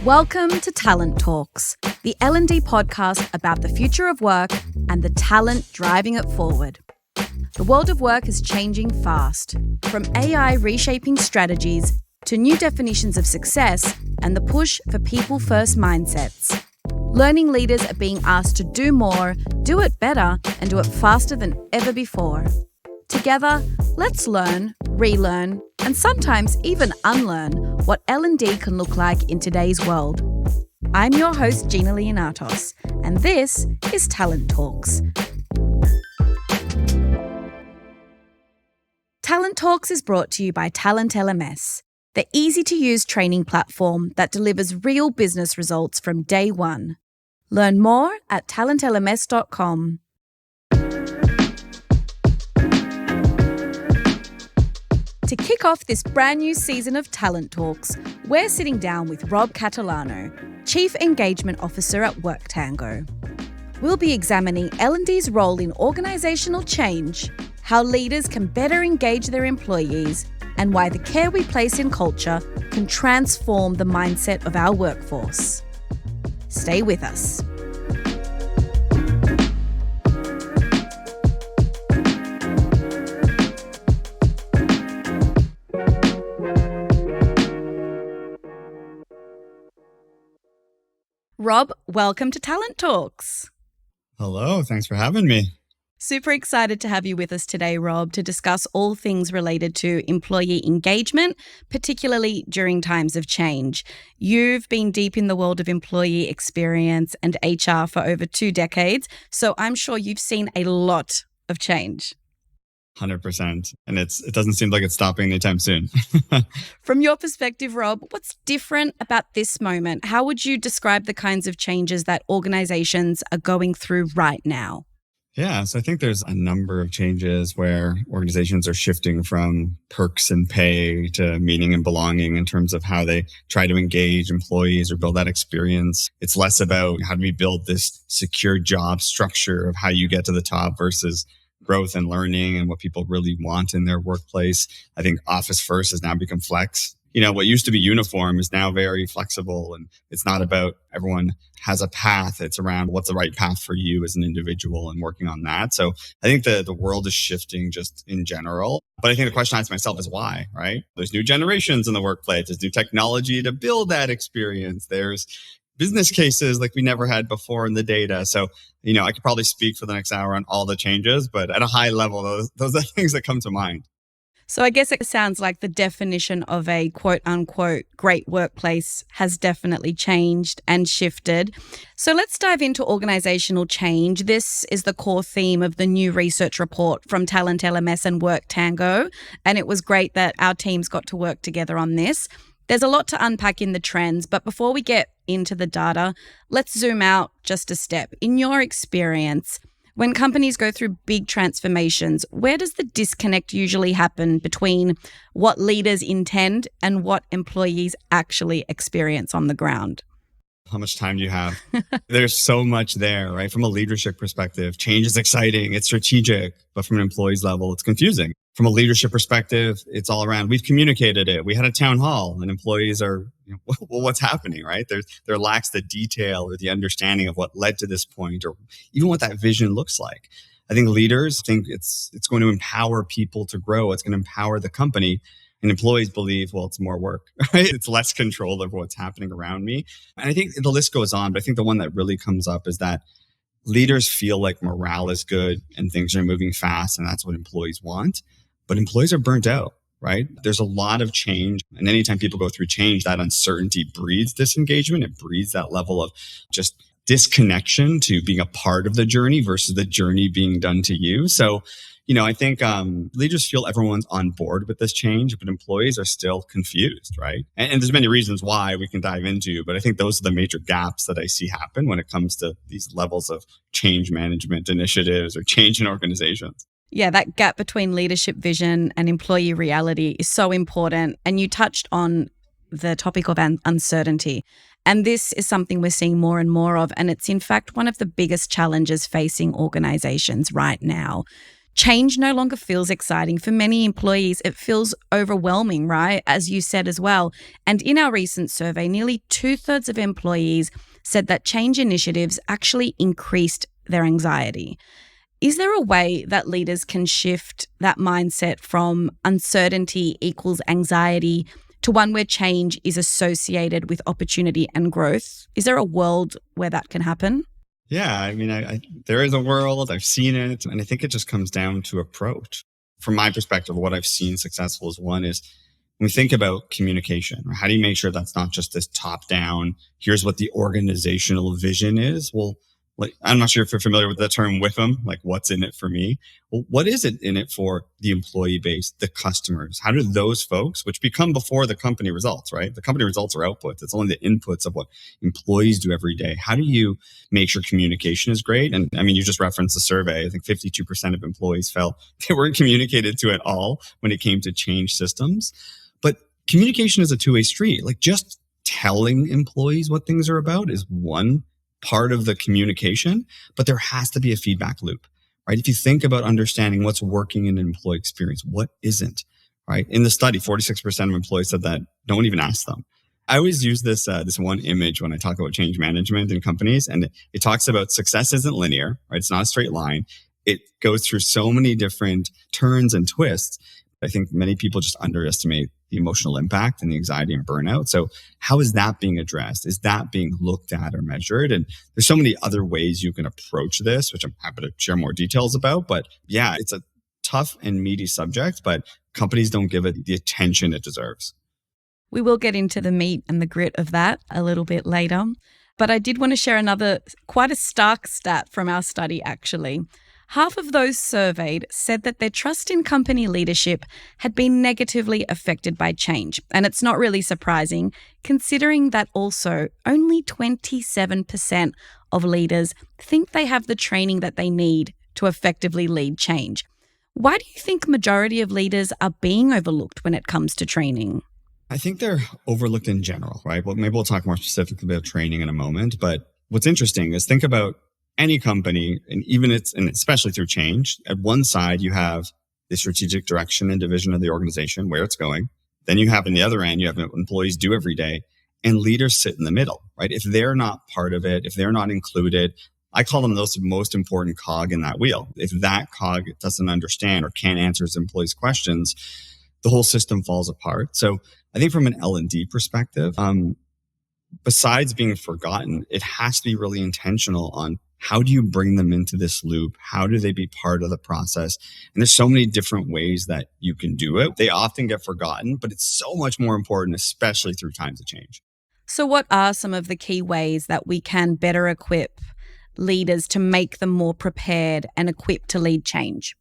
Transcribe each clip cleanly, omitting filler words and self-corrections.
Welcome to Talent Talks, the L&D podcast about the future of work and the talent driving it forward. The world of work is changing fast, from AI reshaping strategies to new definitions of success and the push for people-first mindsets. Learning leaders are being asked to do more, do it better, and do it faster than ever before. Together, let's learn, relearn, and sometimes even unlearn what L&D can look like in today's world. I'm your host, Gina Leonatos, and this is Talent Talks. Talent Talks is brought to you by TalentLMS, the easy-to-use training platform that delivers real business results from day one. Learn more at talentlms.com. To kick off this brand new season of Talent Talks, we're sitting down with Rob Catalano, Chief Engagement Officer at WorkTango. We'll be examining L&D's role in organisational change, how leaders can better engage their employees, and why the care we place in culture can transform the mindset of our workforce. Stay with us. Rob, welcome to Talent Talks. Hello, thanks for having me. Super excited to have you with us today, Rob, to discuss all things related to employee engagement, particularly during times of change. You've been deep in the world of employee experience and HR for over 2 decades, so I'm sure you've seen a lot of change. 100%. And it doesn't seem like it's stopping anytime soon. From your perspective, Rob, what's different about this moment? How would you describe the kinds of changes that organizations are going through right now? Yeah, so I think there's a number of changes where organizations are shifting from perks and pay to meaning and belonging in terms of how they try to engage employees or build that experience. It's less about how do we build this secure job structure of how you get to the top versus growth and learning and what people really want in their workplace. I think office first has now become flex. You know, what used to be uniform is now very flexible, and it's not about everyone has a path. It's around what's the right path for you as an individual and working on that. So I think the world is shifting just in general. But I think the question I ask myself is why, right? There's new generations in the workplace. There's new technology to build that experience. There's business cases like we never had before in the data. So, you know, I could probably speak for the next hour on all the changes, but at a high level, those are things that come to mind. So I guess it sounds like the definition of a quote unquote great workplace has definitely changed and shifted. So let's dive into organizational change. This is the core theme of the new research report from TalentLMS and WorkTango. And it was great that our teams got to work together on this. There's a lot to unpack in the trends, but before we get into the data, let's zoom out just a step. In your experience, when companies go through big transformations, where does the disconnect usually happen between what leaders intend and what employees actually experience on the ground? How much time do you have? There's so much there, right? From a leadership perspective, change is exciting, it's strategic, but from an employee's level, it's confusing. From a leadership perspective, it's all around, we've communicated it. We had a town hall and employees are, well, what's happening, right? There lacks the detail or the understanding of what led to this point or even what that vision looks like. I think leaders think it's going to empower people to grow. It's going to empower the company. And employees believe, well, it's more work, right? It's less control over what's happening around me. And I think the list goes on, but I think the one that really comes up is that leaders feel like morale is good and things are moving fast and that's what employees want. But employees are burnt out, right? There's a lot of change. And anytime people go through change, that uncertainty breeds disengagement. It breeds that level of just disconnection to being a part of the journey versus the journey being done to you. So, you know, I think leaders feel everyone's on board with this change, but employees are still confused, right? And there's many reasons why we can dive into, but I think those are the major gaps that I see happen when it comes to these levels of change management initiatives or change in organizations. Yeah, that gap between leadership vision and employee reality is so important. And you touched on the topic of uncertainty. And this is something we're seeing more and more of. And it's in fact one of the biggest challenges facing organizations right now. Change no longer feels exciting. For many employees, it feels overwhelming, right? As you said as well. And in our recent survey, nearly 2/3 of employees said that change initiatives actually increased their anxiety. Is there a way that leaders can shift that mindset from uncertainty equals anxiety to one where change is associated with opportunity and growth? Is there a world where that can happen? Yeah, I mean, there is a world, I've seen it, and I think it just comes down to approach. From my perspective, what I've seen successful is one is when we think about communication, how do you make sure that's not just this top down, here's what the organizational vision is? Well, like, I'm not sure if you're familiar with the term WIFM, like what's in it for me? Well, what is it in it for the employee base, the customers? How do those folks, which become before the company results, right? The company results are outputs. It's only the inputs of what employees do every day. How do you make sure communication is great? And I mean, you just referenced the survey. I think 52% of employees felt they weren't communicated to at all when it came to change systems. But communication is a two-way street. Like just telling employees what things are about is one part of the communication, but there has to be a feedback loop, right? If you think about understanding what's working in an employee experience, what isn't, right? In the study, 46% of employees said that don't even ask them. I always use this one image when I talk about change management in companies, and it talks about success isn't linear, right? It's not a straight line. It goes through so many different turns and twists. I think many people just underestimate the emotional impact and the anxiety and burnout. So how is that being addressed? Is that being looked at or measured? And there's so many other ways you can approach this, which I'm happy to share more details about. But yeah, it's a tough and meaty subject, but companies don't give it the attention it deserves. We will get into the meat and the grit of that a little bit later. But I did want to share another quite a stark stat from our study, actually. Half of those surveyed said that their trust in company leadership had been negatively affected by change. And it's not really surprising, considering that also only 27% of leaders think they have the training that they need to effectively lead change. Why do you think majority of leaders are being overlooked when it comes to training? I think they're overlooked in general, right? Well, maybe we'll talk more specifically about training in a moment. But what's interesting is think about any company, and especially through change, at one side, you have the strategic direction and division of the organization, where it's going. Then you have on the other end, you have what employees do every day, and leaders sit in the middle, right? If they're not part of it, if they're not included, I call them those most important cog in that wheel. If that cog doesn't understand or can't answer its employees' questions, the whole system falls apart. So I think from an L&D perspective, besides being forgotten, it has to be really intentional on how do you bring them into this loop? How do they be part of the process? And there's so many different ways that you can do it. They often get forgotten, but it's so much more important, especially through times of change. So what are some of the key ways that we can better equip leaders to make them more prepared and equipped to lead change?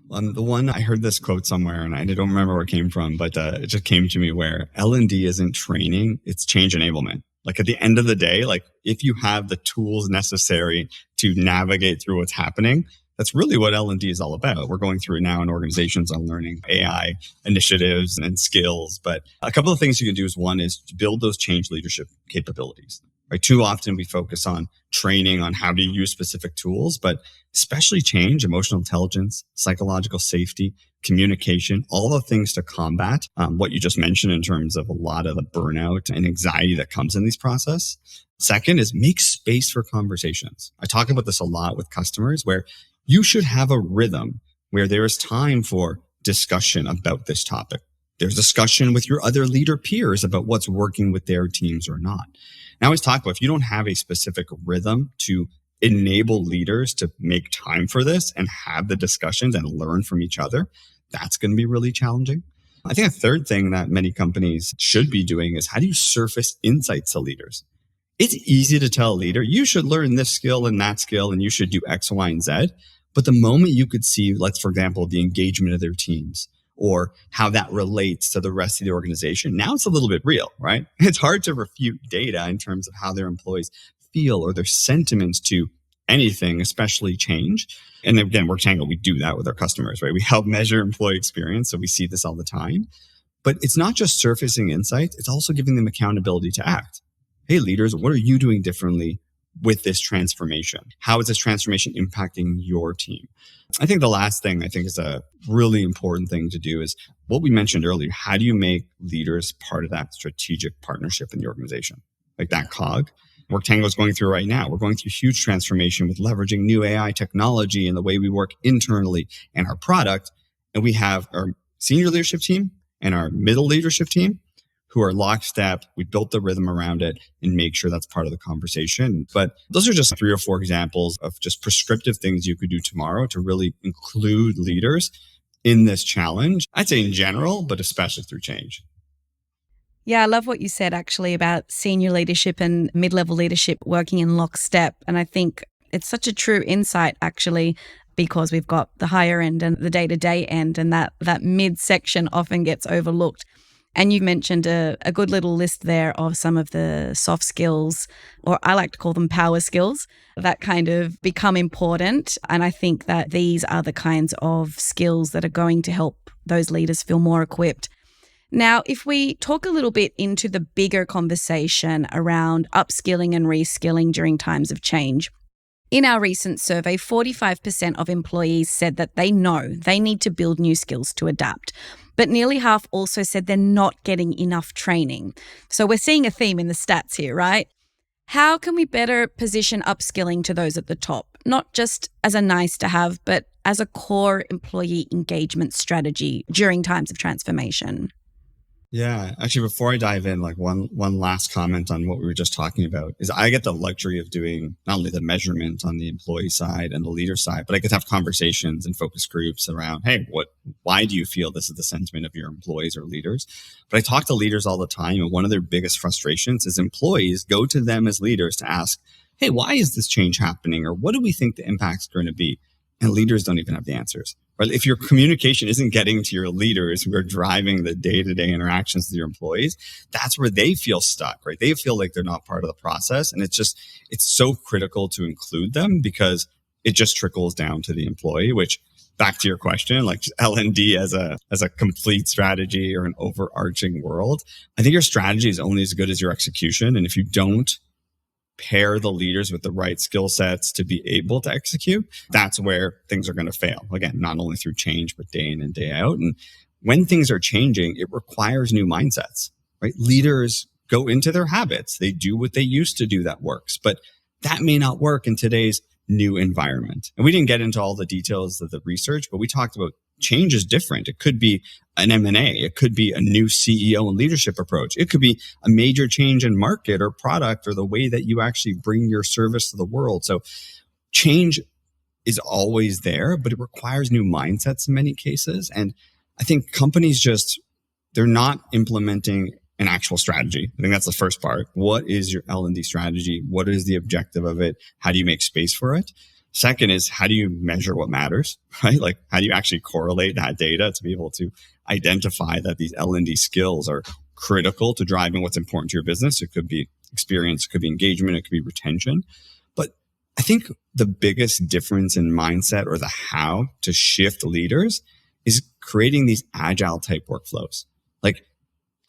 The one, I heard this quote somewhere and I don't remember where it came from, but it just came to me where L&D isn't training, it's change enablement. Like at the end of the day, like if you have the tools necessary to navigate through what's happening, that's really what L&D is all about. We're going through it now in organizations on learning AI initiatives and skills. But a couple of things you can do is one is to build those change leadership capabilities. Right? Too often we focus on training on how to use specific tools, but especially change, emotional intelligence, psychological safety, communication, all the things to combat what you just mentioned in terms of a lot of the burnout and anxiety that comes in these process. Second is make space for conversations. I talk about this a lot with customers where you should have a rhythm where there is time for discussion about this topic. There's discussion with your other leader peers about what's working with their teams or not. And I always talk about if you don't have a specific rhythm to enable leaders to make time for this and have the discussions and learn from each other, that's going to be really challenging. I think a third thing that many companies should be doing is how do you surface insights to leaders? It's easy to tell a leader, you should learn this skill and that skill, and you should do X, Y, and Z. But the moment you could see, let's, for example, the engagement of their teams or how that relates to the rest of the organization, now it's a little bit real, right? It's hard to refute data in terms of how their employees feel or their sentiments to anything, especially change. And again, WorkTango, we do that with our customers, right? We help measure employee experience. So we see this all the time. But it's not just surfacing insights. It's also giving them accountability to act. Hey, leaders, what are you doing differently? with this transformation? How is this transformation impacting your team? I think the last thing I think is a really important thing to do is what we mentioned earlier. How do you make leaders part of that strategic partnership in the organization? Like that cog. WorkTango is going through right now. We're going through huge transformation with leveraging new AI technology and the way we work internally and our product. And we have our senior leadership team and our middle leadership team who are lockstep. We built the rhythm around it and make sure that's part of the conversation. But those are just 3 or 4 examples of just prescriptive things you could do tomorrow to really include leaders in this challenge. I'd say in general, but especially through change. Yeah, I love what you said actually about senior leadership and mid-level leadership working in lockstep. And I think it's such a true insight actually, because we've got the higher end and the day-to-day end, and that mid section often gets overlooked. And you mentioned a good little list there of some of the soft skills, or I like to call them power skills, that kind of become important. And I think that these are the kinds of skills that are going to help those leaders feel more equipped. Now, if we talk a little bit into the bigger conversation around upskilling and reskilling during times of change, in our recent survey, 45% of employees said that they know they need to build new skills to adapt. But nearly half also said they're not getting enough training. So we're seeing a theme in the stats here, right? How can we better position upskilling to those at the top, not just as a nice to have, but as a core employee engagement strategy during times of transformation? Yeah, actually, before I dive in, like one last comment on what we were just talking about is I get the luxury of doing not only the measurement on the employee side and the leader side, but I get to have conversations and focus groups around, hey, why do you feel this is the sentiment of your employees or leaders? But I talk to leaders all the time, and one of their biggest frustrations is employees go to them as leaders to ask, hey, why is this change happening? Or what do we think the impact's going to be? And leaders don't even have the answers. Right? If your communication isn't getting to your leaders who are driving the day-to-day interactions with your employees, that's where they feel stuck, right? They feel like they're not part of the process. And it's so critical to include them because it just trickles down to the employee, which back to your question, like L&D as a complete strategy or an overarching world, I think your strategy is only as good as your execution. And if you don't pair the leaders with the right skill sets to be able to execute, that's where things are going to fail. Again, not only through change, but day in and day out. And when things are changing, it requires new mindsets, right? Leaders go into their habits. They do what they used to do that works, but that may not work in today's new environment. And we didn't get into all the details of the research, but we talked about change is different. It could be an M&A. It could be a new CEO and leadership approach. It could be a major change in market or product or the way that you actually bring your service to the world. So change is always there, but it requires new mindsets in many cases. And I think companies they're not implementing an actual strategy. I think that's the first part. What is your L&D strategy? What is the objective of it? How do you make space for it? Second is, how do you measure what matters, right? Like, how do you actually correlate that data to be able to identify that these L&D skills are critical to driving what's important to your business? It could be experience, it could be engagement, it could be retention. But I think the biggest difference in mindset or the how to shift leaders is creating these agile type workflows. Like,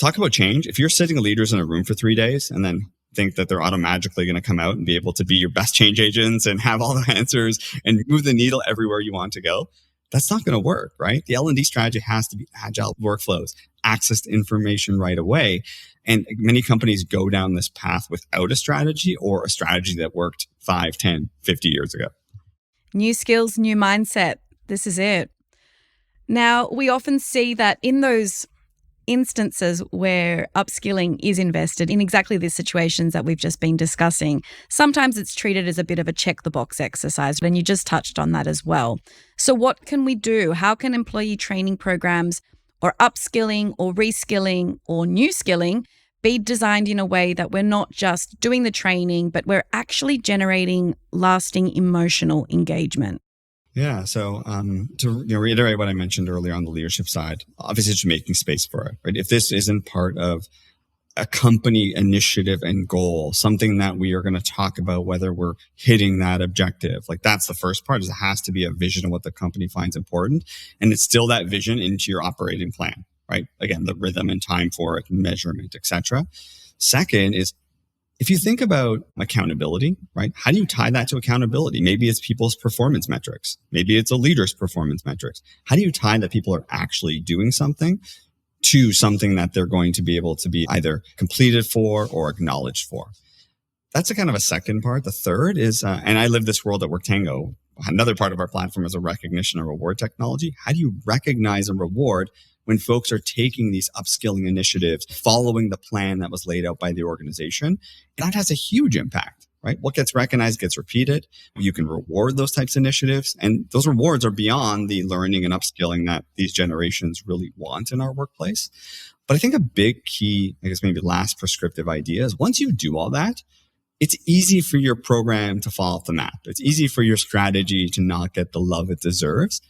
talk about change. If you're sitting leaders in a room for 3 days and then think that they're automatically going to come out and be able to be your best change agents and have all the answers and move the needle everywhere you want to go, that's not going to work, right? The L&D strategy has to be agile workflows, access to information right away. And many companies go down this path without a strategy or a strategy that worked 5, 10, 50 years ago. New skills, new mindset. This is it. Now, we often see that in those instances where upskilling is invested in exactly these situations that we've just been discussing, sometimes it's treated as a bit of a check the box exercise, and you just touched on that as well. So what can we do? How can employee training programs or upskilling or reskilling or new skilling be designed in a way that we're not just doing the training, but we're actually generating lasting emotional engagement? Yeah. So to reiterate what I mentioned earlier on the leadership side, obviously just making space for it, right? If this isn't part of a company initiative and goal, something that we are going to talk about, whether we're hitting that objective, like that's the first part, is it has to be a vision of what the company finds important. And it's still that vision into your operating plan, right? Again, the rhythm and time for it, measurement, etc. Second is If you think about accountability, right? How do you tie that to accountability? Maybe it's people's performance metrics. Maybe it's a leader's performance metrics. How do you tie that people are actually doing something to something that they're going to be able to be either completed for or acknowledged for? That's a kind of a second part. The third is, and I live this world at WorkTango. Another part of our platform is a recognition and reward technology. How do you recognize and reward when folks are taking these upskilling initiatives, following the plan that was laid out by the organization? And that has a huge impact, right? What gets recognized gets repeated. You can reward those types of initiatives. And those rewards are beyond the learning and upskilling that these generations really want in our workplace. But I think a big key, I guess maybe last prescriptive idea is once you do all that, it's easy for your program to fall off the map. It's easy for your strategy to not get the love it deserves.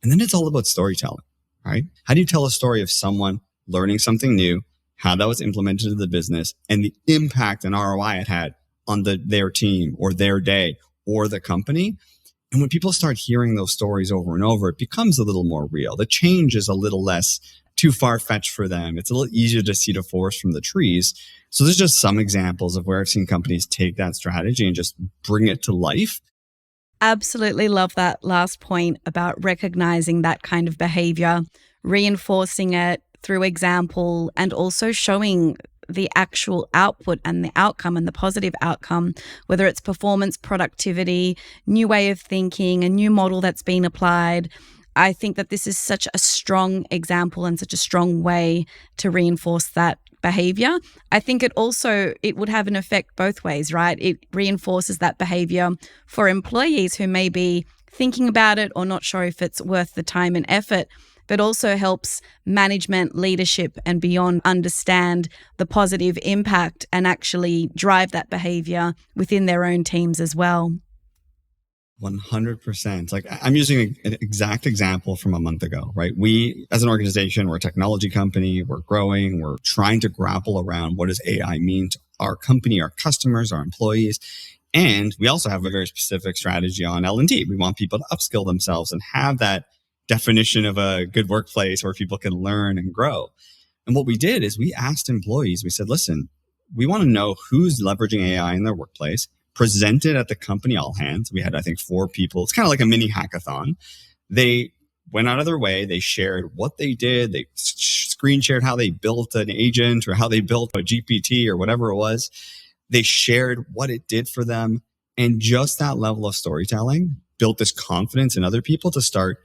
And then it's all about storytelling, right? How do you tell a story of someone learning something new, how that was implemented in the business, and the impact and ROI it had on their team or their day or the company? And when people start hearing those stories over and over, it becomes a little more real. The change is a little less too far-fetched for them. It's a little easier to see the forest from the trees. So there's just some examples of where I've seen companies take that strategy and just bring it to life. Absolutely love that last point about recognizing that kind of behavior, reinforcing it through example, and also showing the actual output and the outcome and the positive outcome, whether it's performance, productivity, new way of thinking, a new model that's been applied. I think that this is such a strong example and such a strong way to reinforce that behavior. I think it would have an effect both ways, right? It reinforces that behavior for employees who may be thinking about it or not sure if it's worth the time and effort, but also helps management, leadership, and beyond understand the positive impact and actually drive that behavior within their own teams as well. 100%. Like I'm using an exact example from a month ago, right? We, as an organization, we're a technology company, we're growing, we're trying to grapple around what does AI mean to our company, our customers, our employees. And we also have a very specific strategy on L&D. We want people to upskill themselves and have that definition of a good workplace where people can learn and grow. And what we did is we asked employees, we said, listen, we want to know who's leveraging AI in their workplace. Presented at the company all hands. We had, I think, 4 people. It's kind of like a mini hackathon. They went out of their way. They shared what they did. They screen shared how they built an agent or how they built a GPT or whatever it was. They shared what it did for them. And just that level of storytelling built this confidence in other people to start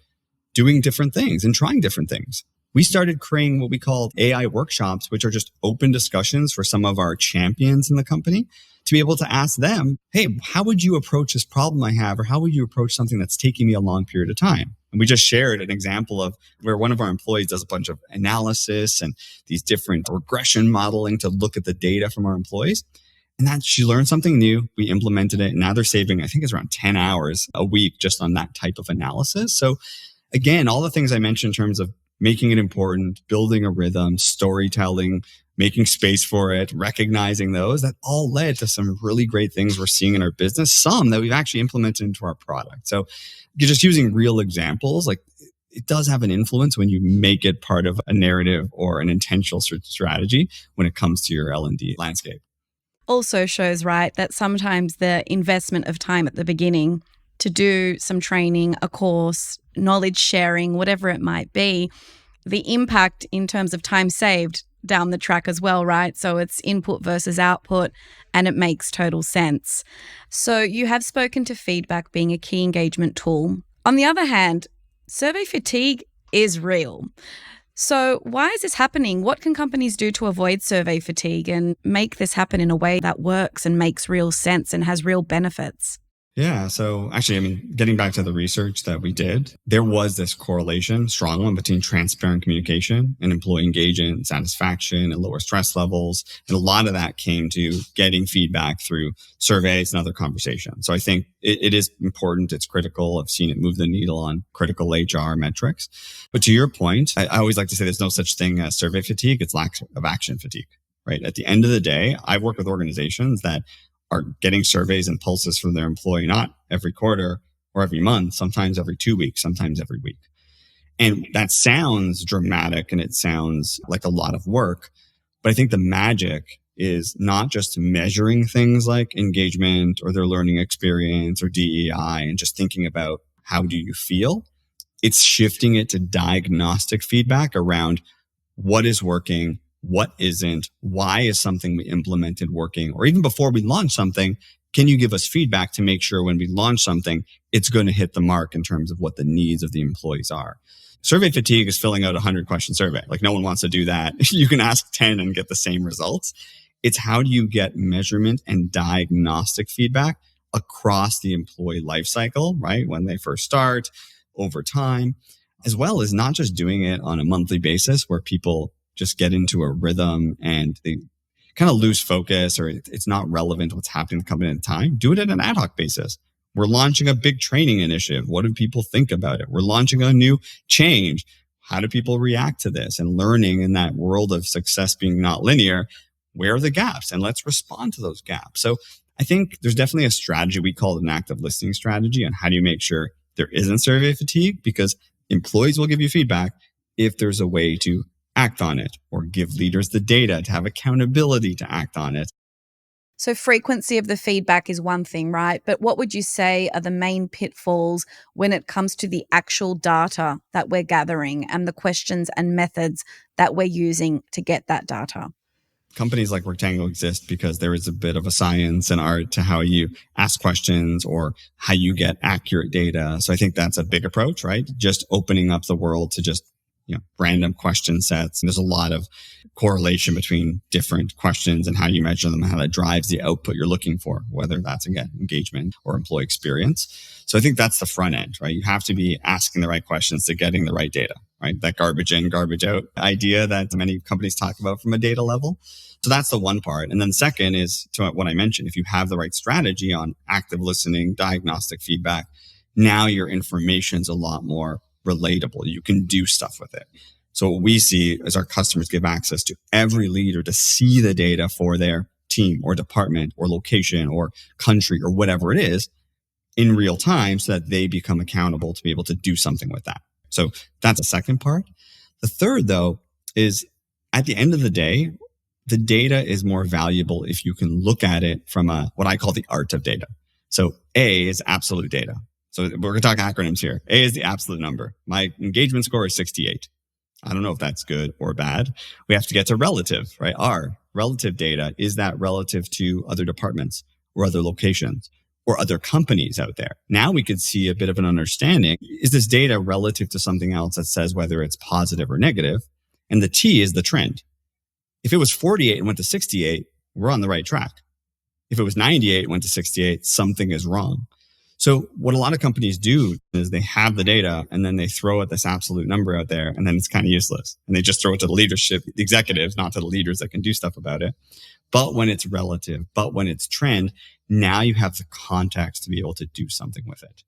doing different things and trying different things. We started creating what we call AI workshops, which are just open discussions for some of our champions in the company to be able to ask them, hey, how would you approach this problem I have? Or how would you approach something that's taking me a long period of time? And we just shared an example of where one of our employees does a bunch of analysis and these different regression modeling to look at the data from our employees. And that she learned something new. We implemented it. And now they're saving, I think it's around 10 hours a week just on that type of analysis. So again, all the things I mentioned in terms of making it important, building a rhythm, storytelling, making space for it, recognizing those, that all led to some really great things we're seeing in our business, some that we've actually implemented into our product. So you're just using real examples, like it does have an influence when you make it part of a narrative or an intentional strategy when it comes to your L&D landscape. Also shows, right, that sometimes the investment of time at the beginning to do some training, a course, knowledge sharing, whatever it might be, the impact in terms of time saved down the track as well, right? So it's input versus output, and it makes total sense. So you have spoken to feedback being a key engagement tool. On the other hand, survey fatigue is real. So why is this happening? What can companies do to avoid survey fatigue and make this happen in a way that works and makes real sense and has real benefits? Yeah. So actually, getting back to the research that we did, there was this correlation, strong one, between transparent communication and employee engagement, satisfaction, and lower stress levels. And a lot of that came to getting feedback through surveys and other conversations. So I think it is important. It's critical. I've seen it move the needle on critical HR metrics. But to your point, I always like to say there's no such thing as survey fatigue. It's lack of action fatigue, right? At the end of the day, I've worked with organizations that are getting surveys and pulses from their employee, not every quarter or every month, sometimes every 2 weeks, sometimes every week. And that sounds dramatic and it sounds like a lot of work. But I think the magic is not just measuring things like engagement or their learning experience or DEI and just thinking about how do you feel. It's shifting it to diagnostic feedback around what is working, what isn't, why is something we implemented working, or even before we launch something, can you give us feedback to make sure when we launch something, it's going to hit the mark in terms of what the needs of the employees are. Survey fatigue is filling out a 100-question survey. Like, no one wants to do that. You can ask 10 and get the same results. It's how do you get measurement and diagnostic feedback across the employee lifecycle, right? When they first start, over time, as well as not just doing it on a monthly basis where people just get into a rhythm and they kind of lose focus or it's not relevant to what's happening in the company at the time. Do it at an ad hoc basis. We're launching a big training initiative. What do people think about it? We're launching a new change. How do people react to this? And learning in that world of success being not linear, where are the gaps? And let's respond to those gaps. So I think there's definitely a strategy. We call it an active listening strategy on how do you make sure there isn't survey fatigue, because employees will give you feedback if there's a way to act on it or give leaders the data to have accountability to act on it. So frequency of the feedback is one thing, right? But what would you say are the main pitfalls when it comes to the actual data that we're gathering and the questions and methods that we're using to get that data? Companies like WorkTango exist because there is a bit of a science and art to how you ask questions or how you get accurate data. So I think that's a big approach, right? Just opening up the world to just, random question sets. And there's a lot of correlation between different questions and how you measure them and how that drives the output you're looking for, whether that's, again, engagement or employee experience. So I think that's the front end, right? You have to be asking the right questions to getting the right data, right? That garbage in, garbage out idea that many companies talk about from a data level. So that's the one part. And then second is to what I mentioned. If you have the right strategy on active listening, diagnostic feedback, now your information's a lot more relatable. You can do stuff with it. So what we see is our customers give access to every leader to see the data for their team or department or location or country or whatever it is in real time so that they become accountable to be able to do something with that. So that's the second part. The third, though, is at the end of the day, the data is more valuable if you can look at it from what I call the art of data. So A is absolute data. So we're going to talk acronyms here. A is the absolute number. My engagement score is 68. I don't know if that's good or bad. We have to get to relative, right? R, relative data. Is that relative to other departments or other locations or other companies out there? Now we could see a bit of an understanding. Is this data relative to something else that says whether it's positive or negative? And the T is the trend. If it was 48 and went to 68, we're on the right track. If it was 98 and went to 68, something is wrong. So what a lot of companies do is they have the data and then they throw at this absolute number out there and then it's kind of useless. And they just throw it to the leadership, the executives, not to the leaders that can do stuff about it. But when it's relative, but when it's trend, now you have the context to be able to do something with it.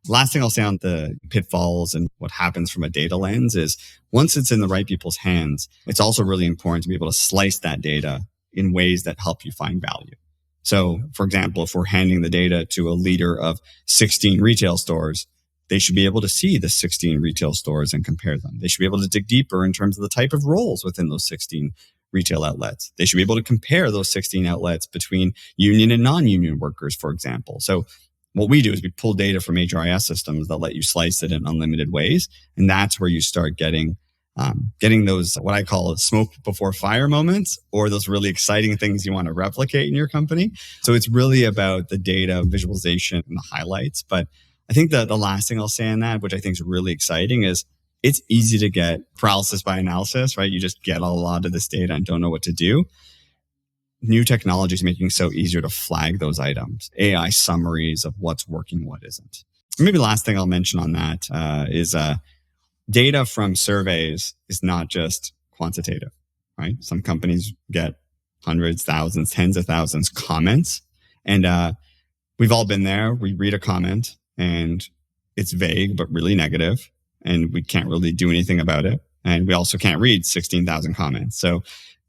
Last thing I'll say on the pitfalls and what happens from a data lens is once it's in the right people's hands, it's also really important to be able to slice that data in ways that help you find value. So, for example, if we're handing the data to a leader of 16 retail stores, they should be able to see the 16 retail stores and compare them. They should be able to dig deeper in terms of the type of roles within those 16 retail outlets. They should be able to compare those 16 outlets between union and non-union workers, for example. So what we do is we pull data from HRIS systems that let you slice it in unlimited ways. And that's where you start getting those, what I call smoke before fire moments, or those really exciting things you want to replicate in your company. So it's really about the data visualization and the highlights. But I think that the last thing I'll say on that, which I think is really exciting, is it's easy to get paralysis by analysis, right? You just get a lot of this data and don't know what to do. New technology is making it so easier to flag those items, AI summaries of what's working, what isn't. Maybe the last thing I'll mention on that is data from surveys is not just quantitative, right? Some companies get hundreds, thousands, tens of thousands comments. And we've all been there. We read a comment and it's vague, but really negative, and we can't really do anything about it. And we also can't read 16,000 comments. So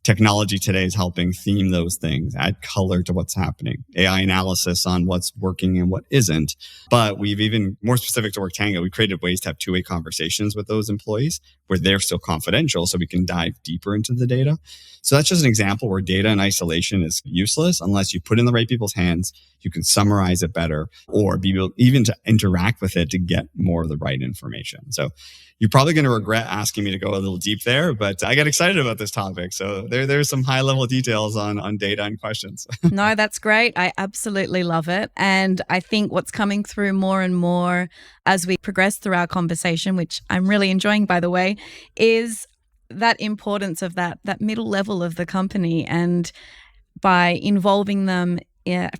Technology today is helping theme those things, add color to what's happening, AI analysis on what's working and what isn't. But we've even more specific to WorkTango, we created ways to have two-way conversations with those employees where they're still confidential so we can dive deeper into the data. So that's just an example where data in isolation is useless unless you put it in the right people's hands, you can summarize it better, or be able even to interact with it to get more of the right information. So you're probably going to regret asking me to go a little deep there, but I got excited about this topic. So there's some high level details on data and questions. No, that's great. I absolutely love it. And I think what's coming through more and more as we progress through our conversation, which I'm really enjoying, by the way, is that importance of that middle level of the company. And by involving them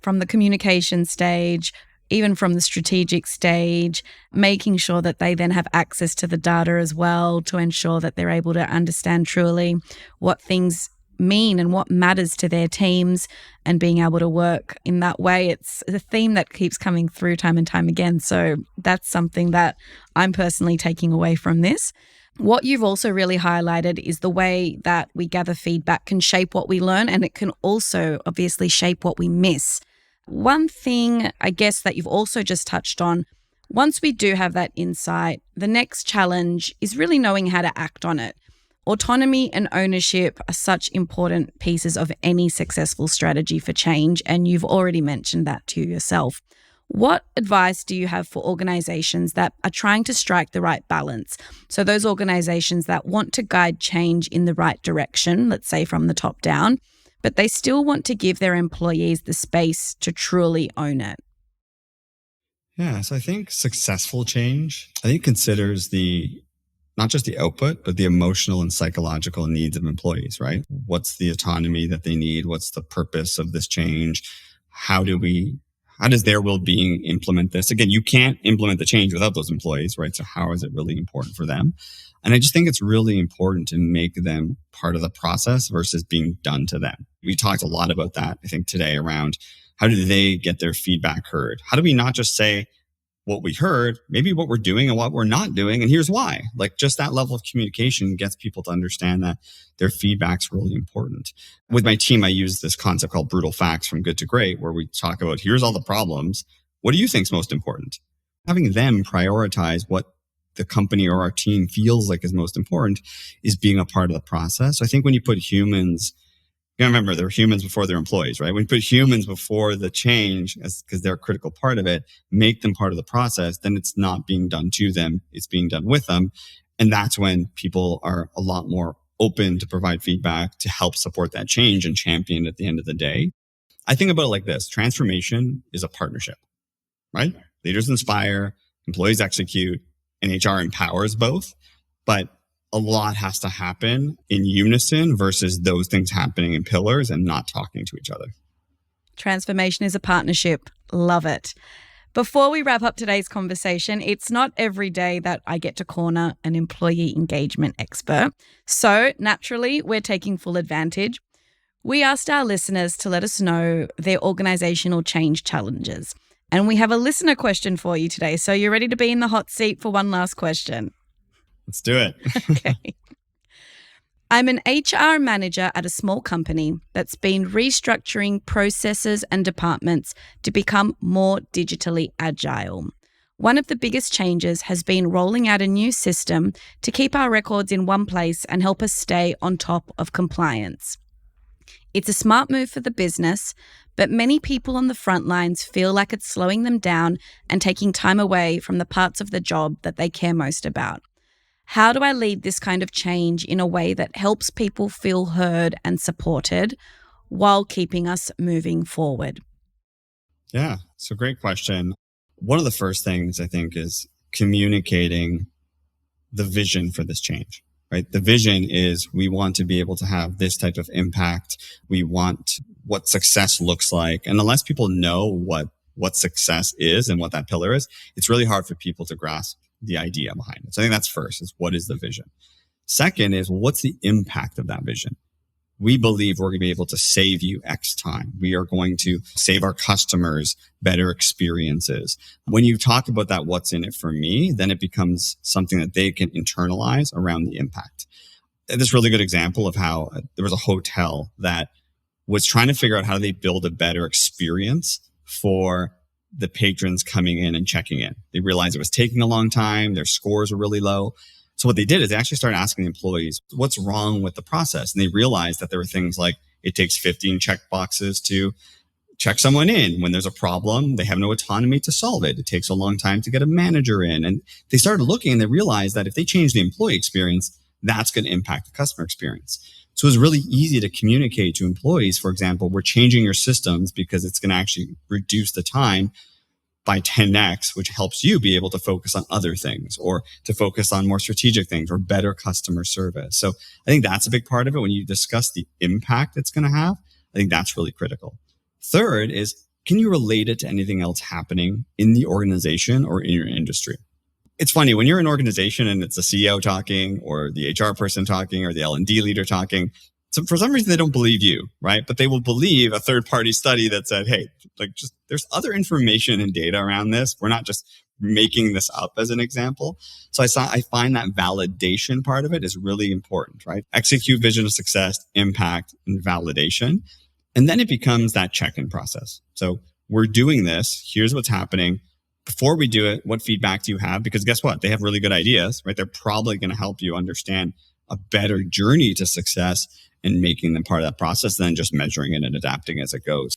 from the communication stage, even from the strategic stage, making sure that they then have access to the data as well to ensure that they're able to understand truly what things mean and what matters to their teams, and being able to work in that way. It's a theme that keeps coming through time and time again. So that's something that I'm personally taking away from this. What you've also really highlighted is the way that we gather feedback can shape what we learn, and it can also obviously shape what we miss. One thing, I guess, that you've also just touched on, once we do have that insight, the next challenge is really knowing how to act on it. Autonomy and ownership are such important pieces of any successful strategy for change, and you've already mentioned that to yourself. What advice do you have for organizations that are trying to strike the right balance? So those organizations that want to guide change in the right direction, let's say from the top down, but they still want to give their employees the space to truly own it. Yeah. So I think successful change, I think considers not just the output, but the emotional and psychological needs of employees, right? What's the autonomy that they need? What's the purpose of this change? How does their well-being implement this? Again, you can't implement the change without those employees, right? So how is it really important for them? And I just think it's really important to make them part of the process versus being done to them. We talked a lot about that, I think, today around how do they get their feedback heard? How do we not just say what we heard, maybe what we're doing and what we're not doing, and here's why. Like just that level of communication gets people to understand that their feedback's really important. With my team, I use this concept called brutal facts from good to great, where we talk about here's all the problems. What do you think's most important? Having them prioritize what the company or our team feels like is most important is being a part of the process. So I think when you put humans, you gotta remember they're humans before they're employees, right? When you put humans before the change, because they're a critical part of it, make them part of the process, then it's not being done to them, it's being done with them. And that's when people are a lot more open to provide feedback to help support that change and champion at the end of the day. I think about it like this. Transformation is a partnership, right? Leaders inspire, employees execute, and HR empowers both. But a lot has to happen in unison versus those things happening in pillars and not talking to each other. Transformation is a partnership. Love it. Before we wrap up today's conversation, it's not every day that I get to corner an employee engagement expert. So naturally, we're taking full advantage. We asked our listeners to let us know their organizational change challenges. And we have a listener question for you today. So you're ready to be in the hot seat for one last question? Let's do it. Okay. I'm an HR manager at a small company that's been restructuring processes and departments to become more digitally agile. One of the biggest changes has been rolling out a new system to keep our records in one place and help us stay on top of compliance. It's a smart move for the business, but many people on the front lines feel like it's slowing them down and taking time away from the parts of the job that they care most about. How do I lead this kind of change in a way that helps people feel heard and supported while keeping us moving forward? Yeah, it's a great question. One of the first things I think is communicating the vision for this change, right? The vision is we want to be able to have this type of impact. We want what success looks like. And unless people know what success is and what that pillar is, it's really hard for people to grasp the idea behind it. So I think that's first, is what is the vision? Second is what's the impact of that vision? We believe we're going to be able to save you X time. We are going to save our customers better experiences. When you talk about that, what's in it for me, then it becomes something that they can internalize around the impact. this really good example of how there was a hotel that was trying to figure out how they build a better experience for the patrons coming in and checking in. They realized it was taking a long time. Their scores were really low. So what they did is they actually started asking the employees, what's wrong with the process? And they realized that there were things like it takes 15 check boxes to check someone in. When there's a problem, they have no autonomy to solve it. It takes a long time to get a manager in. And they started looking and they realized that if they change the employee experience, that's going to impact the customer experience. So it was really easy to communicate to employees. For example, we're changing your systems because it's going to actually reduce the time by 10x, which helps you be able to focus on other things or to focus on more strategic things or better customer service. So I think that's a big part of it. When you discuss the impact it's going to have, I think that's really critical. Third is, can you relate it to anything else happening in the organization or in your industry? It's funny when you're in an organization and it's the CEO talking or the HR person talking or the L&D leader talking. So for some reason, they don't believe you, right? But they will believe a third-party study that said, hey, there's other information and data around this. We're not just making this up as an example. So I find that validation part of it is really important, right? Execute vision of success, impact, and validation. And then it becomes that check-in process. So we're doing this. Here's what's happening. Before we do it, what feedback do you have? Because guess what? They have really good ideas, right? They're probably going to help you understand a better journey to success and making them part of that process than just measuring it and adapting as it goes.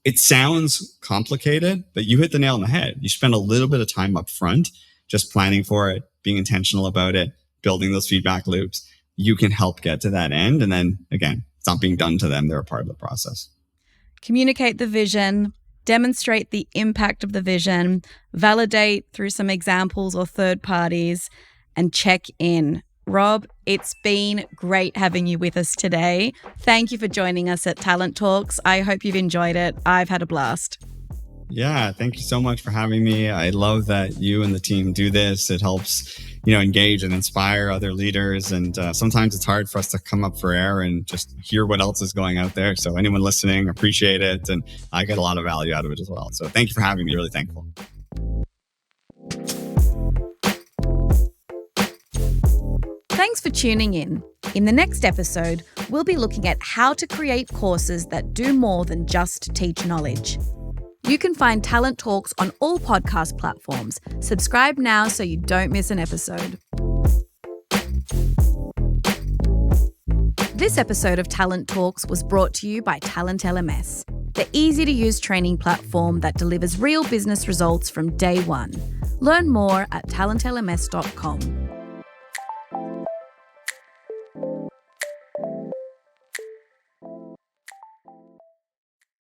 It sounds complicated, but you hit the nail on the head. You spend a little bit of time up front, just planning for it, being intentional about it, building those feedback loops. You can help get to that end. And then again, it's not being done to them. They're a part of the process. Communicate the vision, demonstrate the impact of the vision, validate through some examples or third parties, and check in. Rob, it's been great having you with us today. Thank you for joining us at Talent Talks. I hope you've enjoyed it. I've had a blast. Yeah, thank you so much for having me. I love that you and the team do this. It helps, engage and inspire other leaders. And sometimes it's hard for us to come up for air and just hear what else is going out there. So anyone listening, appreciate it. And I get a lot of value out of it as well. So thank you for having me. Really thankful. Thanks for tuning in. In the next episode, we'll be looking at how to create courses that do more than just teach knowledge. You can find Talent Talks on all podcast platforms. Subscribe now so you don't miss an episode. This episode of Talent Talks was brought to you by TalentLMS, the easy-to-use training platform that delivers real business results from day one. Learn more at talentlms.com.